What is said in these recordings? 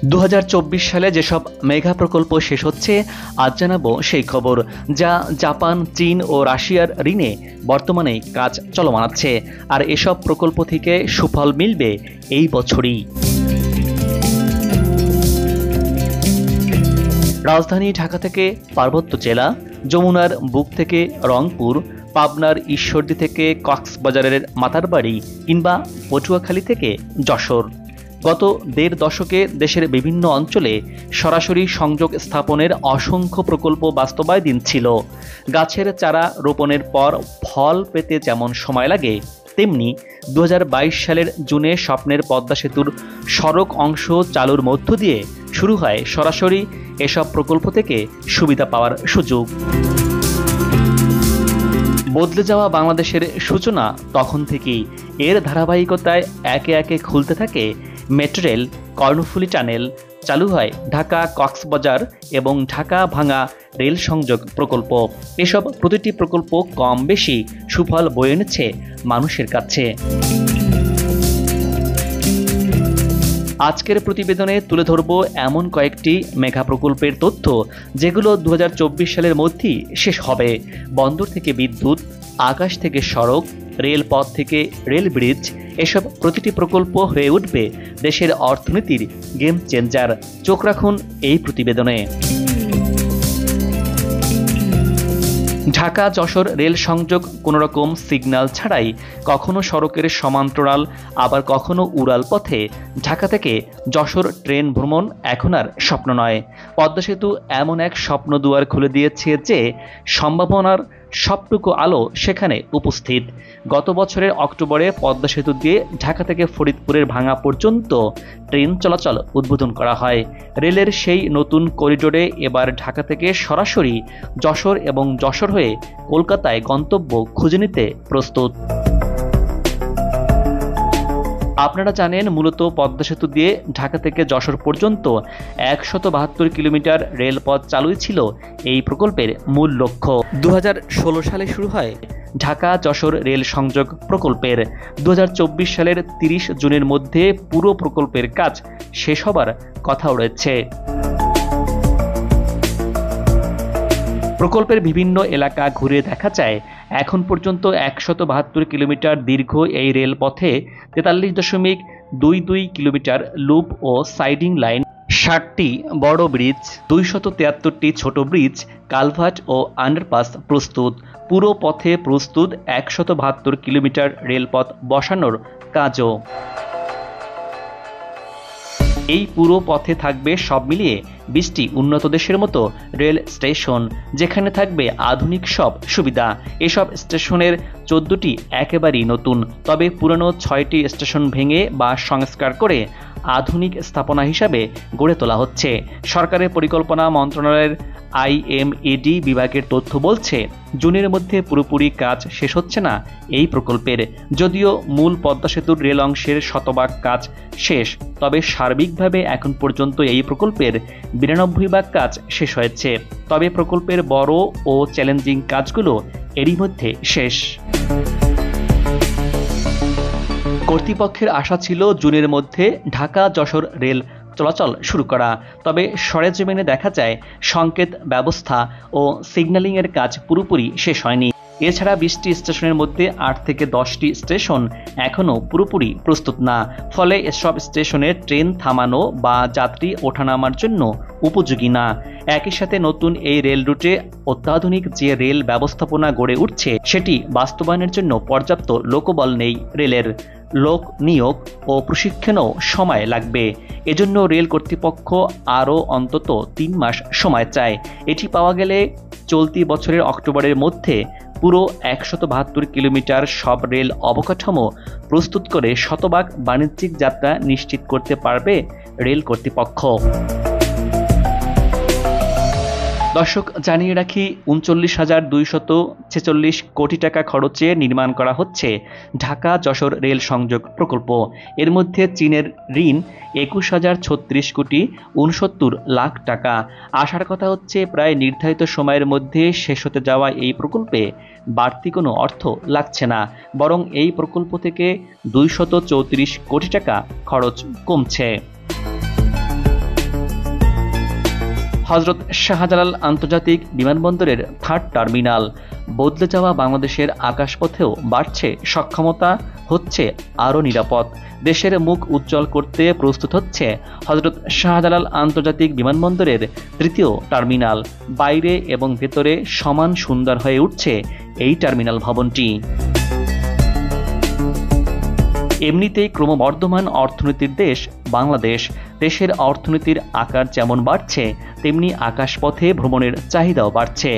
2024 সালে যেসব মেগা প্রকল্প শেষ হচ্ছে, আজ জানাবো সেই খবর যা জাপান, চীন ও রাশিয়ার ঋণে বর্তমানে কাজ চলমান আছে। আর এসব প্রকল্প থেকে সুফল মিলবে এই বছরই। রাজধানী ঢাকা থেকে পার্বত্য জেলা, যমুনার বুক থেকে রংপুর, পাবনার ঈশ্বরদী থেকে কক্সবাজারের মাতারবাড়ি কিংবা পটুয়াখালী থেকে যশোর, গত দেড় দশকে দেশের বিভিন্ন অঞ্চলে সরাসরি সংযোগ স্থাপনের অসংখ্য প্রকল্প বাস্তবায়িত ছিল। গাছের চারা রোপণের পর ফল পেতে যেমন সময় লাগে, তেমনি 2022 সালের জুনে স্বপ্নের পদ্মা সেতুর সড়ক অংশ চালুর মধ্য দিয়ে শুরু হয় সরাসরি এসব প্রকল্প থেকে সুবিধা পাওয়ার সুযোগ। বদলে যাওয়া বাংলাদেশের সূচনা তখন থেকেই। এর ধারাবাহিকতায় একে একে খুলতে থাকে মেট্রো রেল, কর্ণফুলী টানেল, চালু হয় ঢাকা কক্সবাজার এবং ঢাকা ভাঙা রেল সংযোগ প্রকল্প। এসব প্রতিটি প্রকল্প কম বেশি সুফল বয়ে এনেছে মানুষের কাছে। আজকের প্রতিবেদনে তুলে ধরব এমন কয়েকটি মেগা প্রকল্পের তথ্য যেগুলো 2024 সালের মধ্যেই শেষ হবে। বন্দর থেকে বিদ্যুৎ, আকাশ থেকে সড়ক, রেলপথ থেকে রেল ব্রিজ, এসব প্রতিটি প্রকল্প হয়ে উঠবে দেশের অর্থনীতির গেম চেঞ্জার। চোখ রাখুন এই প্রতিবেদনে। ঢাকা যশোর রেল সংযোগ কোনোরকম সিগন্যাল ছাড়াই, কখনো সড়কের সমান্তরাল, আবার কখনো উড়াল পথে ঢাকা থেকে যশোর ট্রেন ভ্রমণ এখন আর স্বপ্ন নয়। পদ্মা সেতু এমন এক স্বপ্ন দুয়ার খুলে দিয়েছে যে সম্ভাবনার সবটুকু আলো সেখানে উপস্থিত। গত বছরের অক্টোবরে পদ্মা সেতু দিয়ে ঢাকা থেকে ফরিদপুরের ভাঙা পর্যন্ত ট্রেন চলাচল উদ্বোধন করা হয়। রেলের সেই নতুন করিডোরে এবার ঢাকা থেকে সরাসরি যশোর এবং যশোর হয়ে কলকাতায় গন্তব্য খুঁজে নিতে প্রস্তুত। আপনারা জানেন, মূলত পদ্মা সেতু দিয়ে ঢাকা থেকে যশোর পর্যন্ত 172 কিলোমিটার রেলপথ চালুই ছিল এই প্রকল্পের মূল লক্ষ্য। 2016 সালে শুরু হয় ঢাকা যশোর রেল সংযোগ প্রকল্পের। 2024 সালের 30 জুনের মধ্যে পুরো প্রকল্পের কাজ শেষ হবার কথাও রয়েছে। প্রকল্পের বিভিন্ন এলাকা ঘুরে দেখা যায়, এখন পর্যন্ত 172 কিলোমিটার দীর্ঘ এই রেলপথে 43.22 কিলোমিটার লুপ ও সাইডিং লাইন, 60টি বড় ব্রিজ, 273টি ছোট ব্রিজ, কালভার্ট ও আন্ডারপাস প্রস্তুত। পুরো পথে প্রস্তুত 172 কিলোমিটার রেলপথ বসানোর কাজও। এই পুরো পথে থাকবে সব মিলিয়ে 20টি উন্নত দেশের মতো রেল স্টেশন, যেখানে থাকবে আধুনিক সব সুবিধা। এসব স্টেশনের 14টি একেবারেই নতুন, তবে পুরনো 6টি স্টেশন ভেঙে বা সংস্কার করে আধুনিক স্থাপনা হিসাবে গড়ে তোলা হচ্ছে। সরকারের পরিকল্পনা মন্ত্রণালয়ের IMED বিভাগের তথ্য বলছে, জুনের মধ্যে পুরোপুরি কাজ শেষ হচ্ছে না এই প্রকল্পের। যদিও মূল পদ্মা সেতুর রেল অংশের শতভাগ কাজ শেষ, তবে সার্বিকভাবে এখন পর্যন্ত এই প্রকল্পের 92% কাজ শেষ হয়েছে। তবে প্রকল্পের বড় ও চ্যালেঞ্জিং কাজগুলো এরই মধ্যে শেষ। কর্তৃপক্ষের আশা ছিল জুনের মধ্যে ঢাকা যশোর রেল চলাচল শুরু করা, তবে সরেজমিনে দেখা যায় সংকেত ব্যবস্থা ও সিগন্যালিংয়ের কাজ পুরোপুরি শেষ হয়নি। এছাড়া 20টি স্টেশনের মধ্যে 8 থেকে 10টি স্টেশন এখনও পুরোপুরি প্রস্তুত না, ফলে এসব স্টেশনে ট্রেন থামানো বা যাত্রী ওঠানামার জন্য উপযোগী না। একই সাথে নতুন এই রেল রুটে অত্যাধুনিক যে রেল ব্যবস্থাপনা গড়ে উঠছে, সেটি বাস্তবায়নের জন্য পর্যাপ্ত লোকবল নেই রেলের। লোক নিয়োগ ও প্রশিক্ষণেও সময় লাগবে। এজন্য রেল কর্তৃপক্ষ আরও অন্তত 3 মাস সময় চায়। এটি পাওয়া গেলে চলতি বছরের অক্টোবরের মধ্যে পুরো 172 কিলোমিটার সব রেল অবকাঠামো প্রস্তুত করে শতভাগ বাণিজ্যিক যাত্রা নিশ্চিত করতে পারবে রেল কর্তৃপক্ষ। দর্শক, জানিয়ে রাখি, 39,246 কোটি টাকা খরচে নির্মাণ করা হচ্ছে ঢাকা যশোর রেল সংযোগ প্রকল্প। এর মধ্যে চীনের ঋণ 21,036 কোটি 69 লাখ টাকা। আসার কথা হচ্ছে প্রায় নির্ধারিত সময়ের মধ্যে শেষ হতে যাওয়া এই প্রকল্পে বাড়তি কোনো অর্থ লাগছে না, বরং এই প্রকল্প থেকে 234 কোটি টাকা খরচ কমছে। হযরত শাহজালাল আন্তর্জাতিক বিমানবন্দরের থার্ড টার্মিনাল। বদলে যাওয়া বাংলাদেশের আকাশপথেও বাড়ছে সক্ষমতা, হচ্ছে আরও নিরাপদ। দেশের মুখ উজ্জ্বল করতে প্রস্তুত হচ্ছে হযরত শাহজালাল আন্তর্জাতিক বিমানবন্দরের তৃতীয় টার্মিনাল। বাইরে এবং ভেতরে সমান সুন্দর হয়ে উঠছে এই টার্মিনাল ভবনটি। এমনিতেই ক্রমবর্ধমান অর্থনীতির দেশ বাংলাদেশ। দেশের অর্থনীতির আকার যেমন বাড়ছে, তেমনি আকাশপথে ভ্রমণের চাহিদাও বাড়ছে।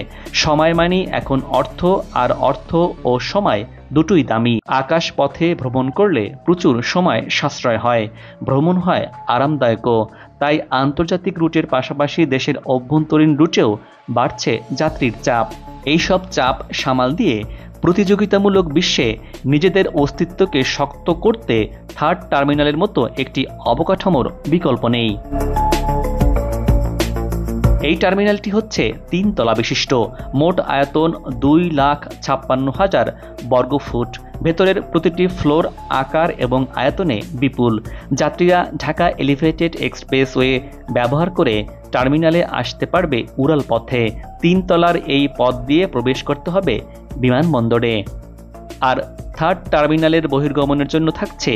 সময় মানি এখন অর্থ, আর অর্থ ও সময় দুটোই দামি। আকাশপথে ভ্রমণ করলে প্রচুর সময় সাশ্রয় হয়, ভ্রমণ হয় আরামদায়কও। তাই আন্তর্জাতিক রুটের পাশাপাশি দেশের অভ্যন্তরীণ রুটেও বাড়ছে যাত্রীর চাপ। এইসব চাপ সামাল দিয়ে প্রতিযোগিতামূলক বিশ্বে নিজেদের অস্তিত্বকে শক্ত করতে থার্ড টার্মিনালের মতো একটি অবকাঠামোর বিকল্প নেই। এই টার্মিনালটি হচ্ছে 3 তলা বিশিষ্ট। মোট আয়তন 2,56,000 বর্গফুট। ভেতরের প্রতিটি ফ্লোর আকার এবং আয়তনে বিপুল। যাত্রীরা ঢাকা এলিভেটেড এক্সপ্রেসওয়ে ব্যবহার করে টার্মিনালে আসতে পারবে উড়াল পথে। 3 তলার এই পথ দিয়ে প্রবেশ করতে হবে বিমানবন্দরে। আর থার্ড টার্মিনালের বহির্গমনের জন্য থাকছে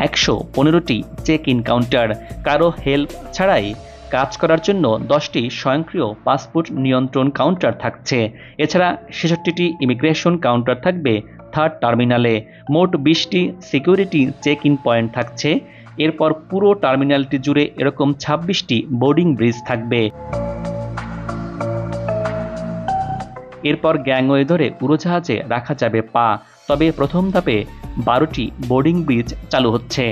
115টি চেক ইন কাউন্টার। কারো হেল্প ছাড়াই কাজ করার জন্য 10টি স্বয়ংক্রিয় পাসপোর্ট নিয়ন্ত্রণ কাউন্টার থাকছে। এছাড়া 66টি ইমিগ্রেশন কাউন্টার থাকবে থার্ড টার্মিনালে। মোট 20টি সিকিউরিটি চেক ইন পয়েন্ট থাকছে। এরপর পুরো টার্মিনালটি জুড়ে এরকম 26টি বোর্ডিং ব্রিজ থাকবে। এরপর গ্যাংওয়ে ধরে উড়োজাহাজে রাখা যাবে পা। তবে প্রথম ধাপে 12টি বোর্ডিং ব্রিজ চালু হচ্ছে।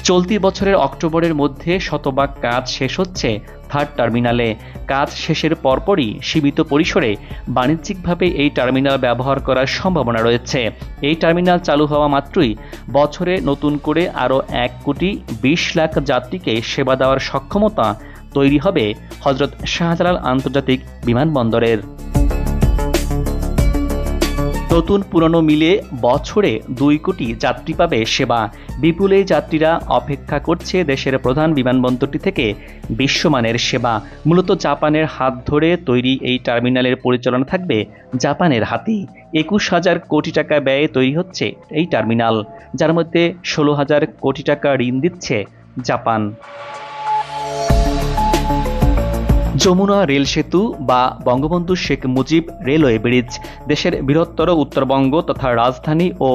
চলতি বছরের অক্টোবরের মধ্যে শতভাগ কাজ শেষ হচ্ছে থার্ড টার্মিনালে। কাজ শেষের পরপরই সীমিত পরিসরে বাণিজ্যিকভাবে এই টার্মিনাল ব্যবহার করার সম্ভাবনা রয়েছে। এই টার্মিনাল চালু হওয়া মাত্রই বছরে নতুন করে আরও 1,20,00,000 যাত্রীকে সেবা দেওয়ার সক্ষমতা তৈরি হবে হযরত শাহজালাল আন্তর্জাতিক বিমানবন্দরের। নতুন পুরনো মিলে বছরে 2 কোটি যাত্রী পাবে সেবা। বিপুল এই যাত্রীরা অপেক্ষা করছে দেশের প্রধান বিমানবন্দরটি থেকে বিশ্বমানের সেবা। মূলত জাপানের হাত ধরে তৈরি এই টার্মিনালের পরিচালনা থাকবে জাপানের হাতেই। 21,000 কোটি টাকা ব্যয়ে তৈরি হচ্ছে এই টার্মিনাল, যার মধ্যে 16,000 কোটি টাকা ঋণ দিচ্ছে জাপান। যমুনা রেল সেতু বা বঙ্গবন্ধু শেখ মুজিব রেলওয়ে ব্রিজ। দেশের বৃহত্তর উত্তরবঙ্গ তথা রাজধানী ও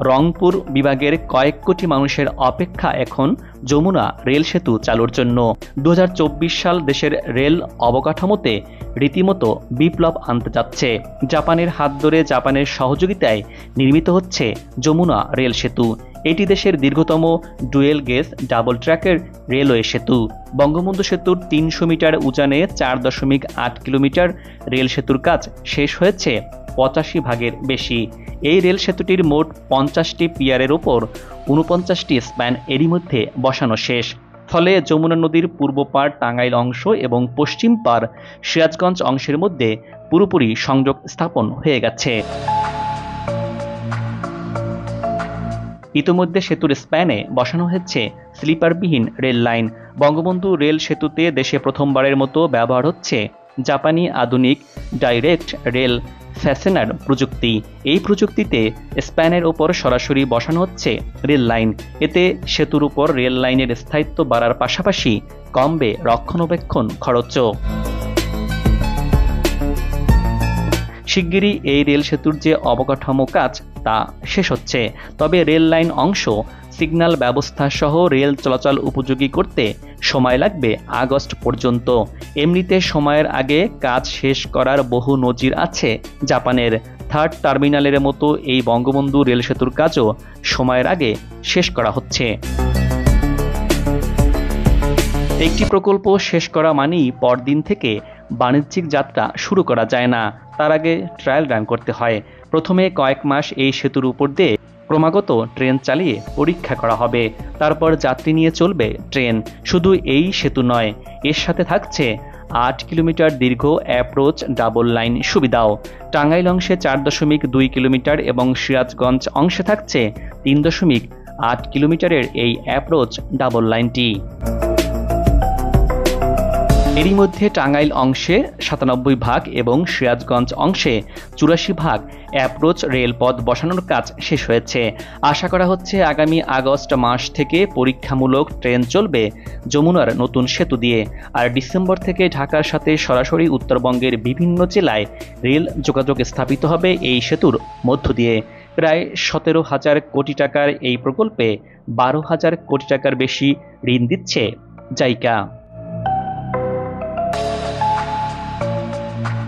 রংপুর বিভাগের কয়েক কোটি মানুষের অপেক্ষা এখন যমুনা রেল সেতু চালুর জন্য। 2024 সাল দেশের রেল অবকাঠামোতে রীতিমতো বিপ্লব আনতে যাচ্ছে। জাপানের হাত ধরে জাপানের সহযোগিতায় নির্মিত হচ্ছে যমুনা রেল সেতু। এটি দেশের দীর্ঘতম ডুয়েল গেজ ডাবল ট্র্যাকের রেলওয়ে সেতু। বঙ্গবন্ধু সেতুর 300 মিটার উজানে 4.8 কিলোমিটার রেল সেতুর কাজ শেষ হয়েছে 85 ভাগের বেশি। এই রেল সেতুটির মোট 50টি পিয়ারের ওপর 49টি স্প্যান এরই মধ্যে বসানো শেষ। ফলে যমুনা নদীর পূর্ব পাড় টাঙ্গাইল অংশ এবং পশ্চিম পাড় সিরাজগঞ্জ অংশের মধ্যে পুরোপুরি সংযোগ স্থাপন হয়ে গেছে। ইতোমধ্যে সেতুর স্প্যানে বসানো হচ্ছে স্লিপারবিহীন রেল লাইন। বঙ্গবন্ধু রেল সেতুতে দেশে প্রথমবারের মতো ব্যবহার হচ্ছে জাপানি আধুনিক ডাইরেক্ট রেল ফ্যাসেনার প্রযুক্তি। এই প্রযুক্তিতে স্প্যানের ওপর সরাসরি বসানো হচ্ছে রেল লাইন। এতে সেতুর উপর রেল লাইনের স্থায়িত্ব বাড়ার পাশাপাশি কমবে রক্ষণাবেক্ষণ খরচও। শিগগিরই এই রেল সেতুর যে অবকাঠামো কাজ তা শেষ হচ্ছে। তবে রেল লাইন অংশ, সিগন্যাল ব্যবস্থা সহ রেল চলাচল উপযোগী করতে সময় লাগবে আগস্ট পর্যন্ত। এমনিতে সময়ের আগে কাজ শেষ করার বহু নজির আছে জাপানের। থার্ড টার্মিনালের মতো এই বঙ্গবন্ধু রেল সেতুর কাজও সময়ের আগে শেষ করা হচ্ছে। একটি প্রকল্প শেষ করা মানেই পরদিন থেকে বাণিজ্যিক যাত্রা শুরু করা যায় না, তার আগে ট্রায়াল রান করতে হয়। প্রথমে কয়েক মাস এই সেতুর উপর দিয়ে ক্রমাগত ট্রেন চালিয়ে পরীক্ষা করা হবে। তারপর যাত্রী নিয়ে চলবে ট্রেন। শুধু এই সেতু নয়, এর সাথে থাকছে 8 কিলোমিটার দীর্ঘ অ্যাপ্রোচ ডাবল লাইন সুবিধাও। টাঙ্গাইল অংশে 4.2 কিলোমিটার এবং সিরাজগঞ্জ অংশে থাকছে 3.8 কিলোমিটারের এই অ্যাপ্রোচ ডাবল লাইনটি। এরই মধ্যে টাঙ্গাইল অংশে ৯৭ ভাগ এবং সিরাজগঞ্জ অংশে ৮৪ ভাগ অ্যাপ্রোচ রেলপথ বসানোর কাজ শেষ হয়েছে। আশা করা হচ্ছে আগামী আগস্ট মাস থেকে পরীক্ষামূলক ট্রেন চলবে যমুনার নতুন সেতু দিয়ে। আর ডিসেম্বর থেকে ঢাকার সাথে সরাসরি উত্তরবঙ্গের বিভিন্ন জেলায় রেল যোগাযোগ স্থাপিত হবে এই সেতুর মধ্য দিয়ে। প্রায় ১৭,০০০ কোটি টাকার এই প্রকল্পে ১২,০০০ কোটি টাকার বেশি ঋণ দিচ্ছে জাইকা।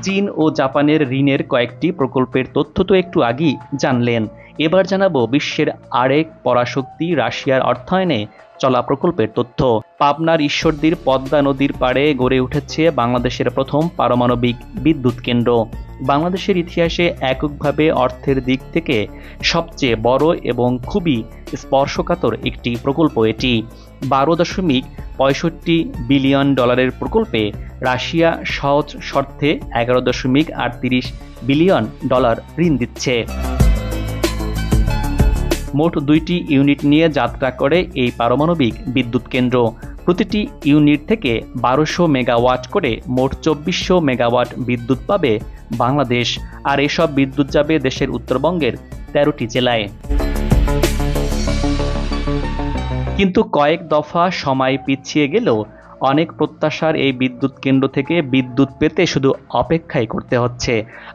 চীন ও জাপানের ঋণের কয়েকটি প্রকল্পের তথ্য তো একটু আগেই জানলেন। এবার জানাবো বিশ্বের আরেক পরাশক্তি রাশিয়ার অর্থায়নে চলা প্রকল্পের তথ্য। পাবনার ঈশ্বরদীর পদ্মা নদীর পাড়ে গড়ে উঠেছে বাংলাদেশের প্রথম পারমাণবিক বিদ্যুৎ কেন্দ্র। বাংলাদেশের ইতিহাসে এককভাবে অর্থের দিক থেকে সবচেয়ে বড় এবং খুবই স্পর্শকাতর একটি প্রকল্প এটি। ১২.৬৫ বিলিয়ন ডলারের প্রকল্পে রাশিয়া সহজ শর্তে ১১.৩৮ বিলিয়ন ডলার ঋণ দিচ্ছে। মোট ২টি ইউনিট নিয়ে যাত্রা করে এই পারমাণবিক বিদ্যুৎ কেন্দ্র। প্রতিটি ইউনিট থেকে ১২০০ মেগাওয়াট করে মোট ২৪০০ মেগাওয়াট বিদ্যুৎ পাবে বাংলাদেশ। আর এসব বিদ্যুৎ যাবে দেশের উত্তরবঙ্গের ১৩টি জেলায়। কিন্তু কয়েক দফা সময় পিছিয়ে গেলেও অনেক প্রত্যাশার এই বিদ্যুৎ কেন্দ্র থেকে বিদ্যুৎ পেতে শুধু অপেক্ষাই করতে হচ্ছে।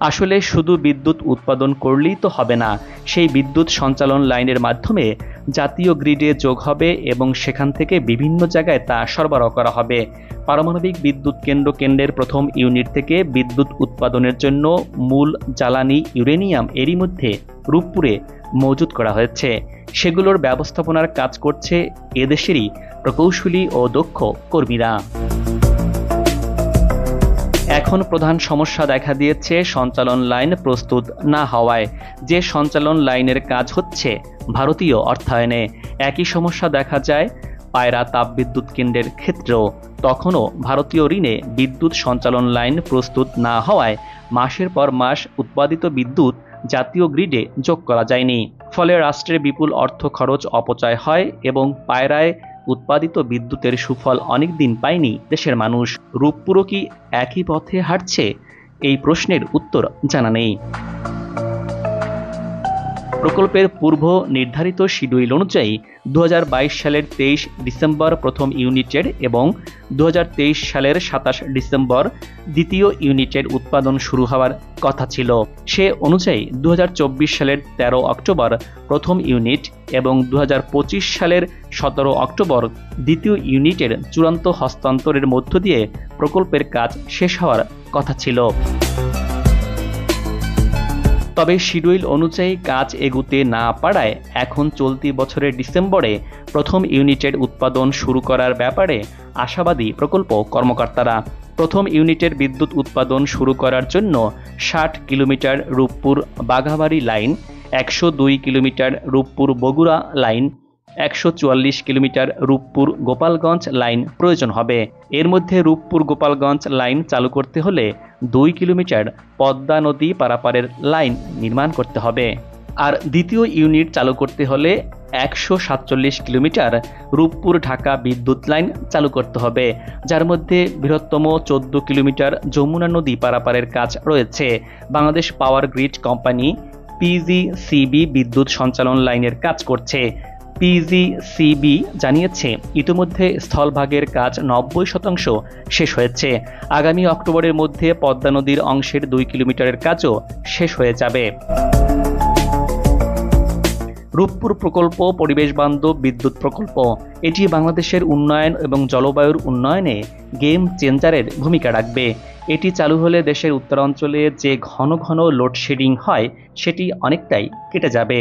আসলে শুধু বিদ্যুৎ উৎপাদন করলেই তো হবে না, সেই বিদ্যুৎ সঞ্চালন লাইনের মাধ্যমে জাতীয় গ্রিডে যোগ হবে এবং সেখান থেকে বিভিন্ন জায়গায় তা সরবরাহ করা হবে। পারমাণবিক বিদ্যুৎ কেন্দ্রের প্রথম ইউনিট থেকে বিদ্যুৎ উৎপাদনের জন্য মূল জ্বালানি ইউরেনিয়াম এরই মধ্যে রূপপুরে মজুত করা হয়েছে। সেগুলোর ব্যবস্থাপনার কাজ করছে এদেশেরই প্রকৌশলী ও দক্ষ কর্মীরা। এখন প্রধান সমস্যা দেখা দিয়েছে সঞ্চালন লাইন প্রস্তুত না হওয়ায়। যে সঞ্চালন লাইনের কাজ হচ্ছে ভারতীয় অর্থায়নে, একই সমস্যা দেখা যায় পায়রা তাপবিদ্যুৎ কেন্দ্রের ক্ষেত্রেও। তখনও ভারতীয় ঋণে বিদ্যুৎ সঞ্চালন লাইন প্রস্তুত না হওয়ায় মাসের পর মাস উৎপাদিত বিদ্যুৎ জাতীয় গ্রিডে যোগ করা যায়নি। ফলে রাষ্ট্রের বিপুল অর্থ খরচ অপচয় হয় এবং পায়রায় উৎপাদিত বিদ্যুতের সুফল অনেক দিন পায়নি দেশের মানুষ। রূপপুরও কি একই পথে হাঁটছে? এই প্রশ্নের উত্তর জানা নেই। প্রকল্পের পূর্ব নির্ধারিত শিডিউল অনুযায়ী ২০২২ সালের ২৩ ডিসেম্বর প্রথম ইউনিটের এবং ২০২৩ সালের ২৭ ডিসেম্বর দ্বিতীয় ইউনিটের উৎপাদন শুরু হওয়ার কথা ছিল। সে অনুযায়ী ২০২৪ সালের ১৩ অক্টোবর প্রথম ইউনিট এবং ২০২৫ সালের ১৭ অক্টোবর দ্বিতীয় ইউনিটের চূড়ান্ত হস্তান্তরের মধ্য দিয়ে প্রকল্পের কাজ শেষ হওয়ার কথা ছিল। তবে শিডিউল অনুযায়ী কাজ এগুতে না পারায় এখন চলতি বছরের ডিসেম্বরে প্রথম ইউনিটের উৎপাদন শুরু করার ব্যাপারে আশাবাদী প্রকল্প কর্মকর্তারা। প্রথম ইউনিটের বিদ্যুৎ উৎপাদন শুরু করার জন্য ৬০ কিলোমিটার রূপপুর বাঘাবাড়ি line, ১০২ kilometre Rooppur Bogura line, ১৪৪ kilometre Rooppur Gopalganj line প্রয়োজন হবে। এর মধ্যে রূপপুর গোপালগঞ্জ লাইন চালু করতে হলে ২ কিলোমিটার পদ্মা নদী পারাপারের লাইন নির্মাণ করতে হবে। আর দ্বিতীয় ইউনিট চালু করতে হলে ১৪৭ কিলোমিটার রূপপুর ঢাকা বিদ্যুৎ লাইন চালু করতে হবে, যার মধ্যে বৃহত্তম ১৪ কিলোমিটার যমুনা নদী পারাপারের কাজ রয়েছে। Bangladesh power grid company PGCB বিদ্যুৎ সঞ্চালন লাইনের কাজ করছে। পিজিসিবি জানিয়েছে ইতিমধ্যে স্থলভাগের কাজ ৯০% শেষ হয়েছে। আগামী অক্টোবরের মধ্যে পদ্মা নদীর অংশের ২ কিলোমিটারের কাজও শেষ হয়ে যাবে। রূপপুর প্রকল্প পরিবেশ বান্ধব বিদ্যুৎ প্রকল্প। এটি বাংলাদেশের উন্নয়ন এবং জলবায়ুর উন্নয়নে গেম চেঞ্জারের ভূমিকা রাখবে। এটি চালু হলে দেশের উত্তরাঞ্চলে যে ঘন ঘন লোডশেডিং হয় সেটি অনেকটাই কেটে যাবে।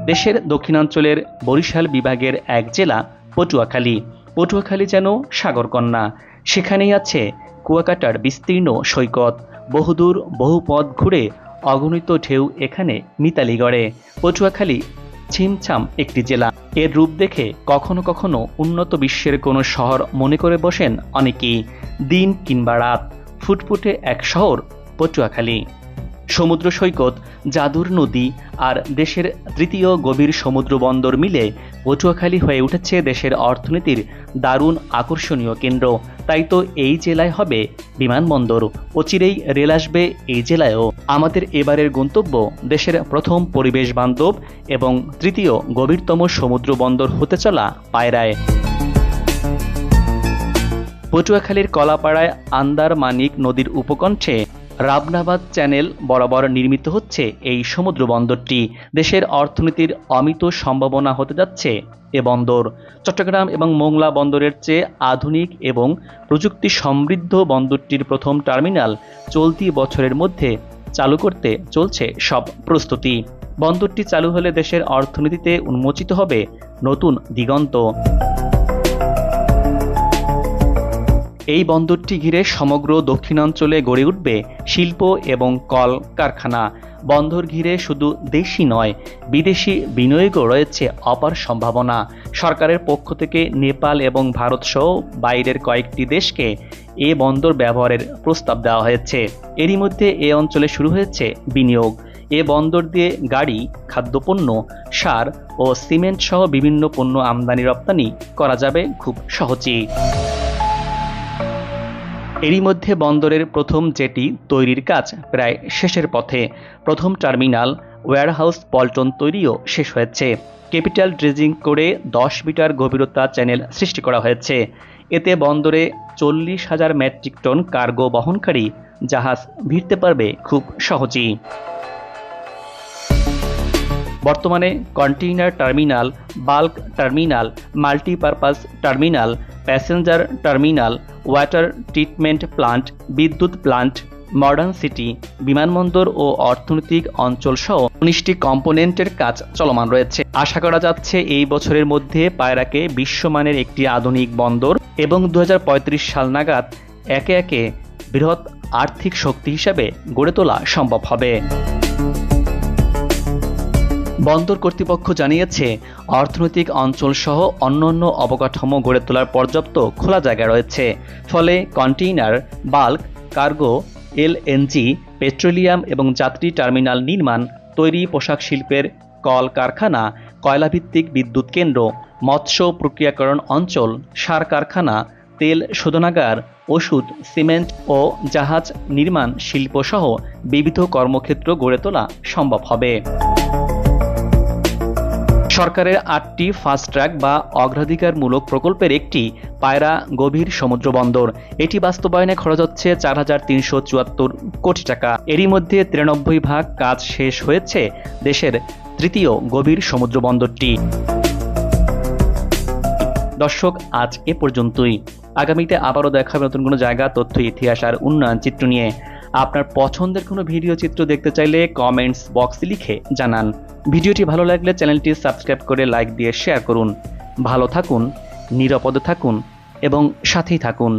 দেশের দক্ষিণাঞ্চলের বরিশাল বিভাগের এক জেলা পটুয়াখালী। পটুয়াখালী যেন সাগরকন্যা। সেখানেই আছে কুয়াকাটার বিস্তীর্ণ সৈকত। বহুদূর বহুপথ ঘুরে অগণিত ঢেউ এখানে মিতালি গড়ে। পটুয়াখালী ছিমছাম একটি জেলা। এর রূপ দেখে কখনো কখনো উন্নত বিশ্বের কোনো শহর মনে করে বসেন অনেকেই। দিন কিংবা রাত ফুটফুটে এক শহর পটুয়াখালী। সমুদ্র সৈকত, জাদুর নদী আর দেশের তৃতীয় গভীর সমুদ্র বন্দর মিলে পটুয়াখালী হয়ে উঠেছে দেশের অর্থনীতির দারুণ আকর্ষণীয় কেন্দ্র। তাই তো এই জেলায় হবে বিমানবন্দর, অচিরেই রেল আসবে এই জেলায়ও। আমাদের এবারের গন্তব্য দেশের প্রথম পরিবেশ বান্ধব এবং তৃতীয় গভীরতম সমুদ্র বন্দর হতে চলা পায়রায়। পটুয়াখালীর কলাপাড়ায় আন্দারমানিক নদীর উপকণ্ঠে রাবনাবাদ চ্যানেল বরাবর নির্মিত হচ্ছে এই সমুদ্র বন্দরটি। দেশের অর্থনীতির অমিত সম্ভাবনা হতে যাচ্ছে এ বন্দর। চট্টগ্রাম এবং মোংলা বন্দরের চেয়ে আধুনিক এবং প্রযুক্তি সমৃদ্ধ বন্দরটির প্রথম টার্মিনাল চলতি বছরের মধ্যে চালু করতে চলছে সব প্রস্তুতি। বন্দরটি চালু হলে দেশের অর্থনীতিতে উন্মোচিত হবে নতুন দিগন্ত। এই বন্দরটি ঘিরে সমগ্র দক্ষিণাঞ্চলে গড়ে উঠবে শিল্প এবং কল কারখানা। বন্দর ঘিরে শুধু দেশি নয়, বিদেশি বিনিয়োগও রয়েছে অপার সম্ভাবনা। সরকারের পক্ষ থেকে নেপাল এবং ভারতসহ বাইরের কয়েকটি দেশকে এ বন্দর ব্যবহারের প্রস্তাব দেওয়া হয়েছে। এরই মধ্যে এ অঞ্চলে শুরু হয়েছে বিনিয়োগ। এ বন্দর দিয়ে গাড়ি, খাদ্যপণ্য, সার ও সিমেন্ট সহ বিভিন্ন পণ্য আমদানি রপ্তানি করা যাবে খুব সহজেই। এরই মধ্যে বন্দরের প্রথম জেটি তৈরির কাজ প্রায় শেষের পথে। প্রথম টার্মিনাল, ওয়্যারহাউস, পল্টন তৈরিও শেষ হয়েছে। ক্যাপিটাল ড্রেজিং করে 10 মিটার গভীরতা চ্যানেল সৃষ্টি করা হয়েছে। এতে বন্দরে 40,000 মেট্রিক টন কার্গো বহনকারী জাহাজ ভিড়তে পারবে খুব সহজেই। বর্তমানে container terminal, bulk terminal, multipurpose terminal, passenger terminal, water treatment plant, বিদ্যুৎ প্লান্ট, মডার্ন সিটি, বিমানবন্দর ও অর্থনৈতিক অঞ্চল সহ 19টি কম্পোনেন্টের কাজ চলমান রয়েছে। আশা করা যাচ্ছে এই বছরের মধ্যে পায়রাকে বিশ্বমানের একটি আধুনিক বন্দর এবং 2035 সাল নাগাদ একে একে বৃহৎ আর্থিক শক্তি হিসেবে গড়ে তোলা সম্ভব হবে। বন্দর কর্তৃপক্ষ জানিয়েছে, অর্থনৈতিক অঞ্চল সহ অন্যান্য অবকাঠামো গড়ে তোলার পর্যাপ্ত খোলা জায়গা রয়েছে। ফলে container, bulk, cargo, LNG, petroleum এবং যাত্রী টার্মিনাল নির্মাণ, তৈরি পোশাক শিল্পের কল কারখানা, কয়লাভিত্তিক বিদ্যুৎ কেন্দ্র, মৎস্য প্রক্রিয়াকরণ অঞ্চল, সার কারখানা, তেল শোধনাগার, ওষুধ, সিমেন্ট ও জাহাজ নির্মাণ শিল্প সহ বিবিধ কর্মক্ষেত্র গড়ে তোলা সম্ভব হবে। সরকারের 8টি ফাস্ট ট্র্যাক বা অগ্রাধিকারমূলক প্রকল্পের একটি পায়রা গভীর সমুদ্র বন্দর। এটি বাস্তবায়নে খরচ হচ্ছে 4,374 কোটি টাকা। এরই মধ্যে 93% কাজ শেষ হয়েছে দেশের তৃতীয় গভীর সমুদ্র বন্দরটি। দর্শক, আজ এ পর্যন্তই। আগামীতে আবারও দেখা হবে নতুন কোনো জায়গা, তথ্য, ইতিহাস আর উন্নয়ন চিত্র নিয়ে। আপনার পছন্দের কোনো ভিডিও চিত্র দেখতে চাইলে কমেন্টস বক্সে লিখে জানান। ভিডিওটি ভালো লাগলে চ্যানেলটি সাবস্ক্রাইব করে লাইক দিয়ে শেয়ার করুন। ভালো থাকুন, নিরাপদে থাকুন এবং সাথেই থাকুন।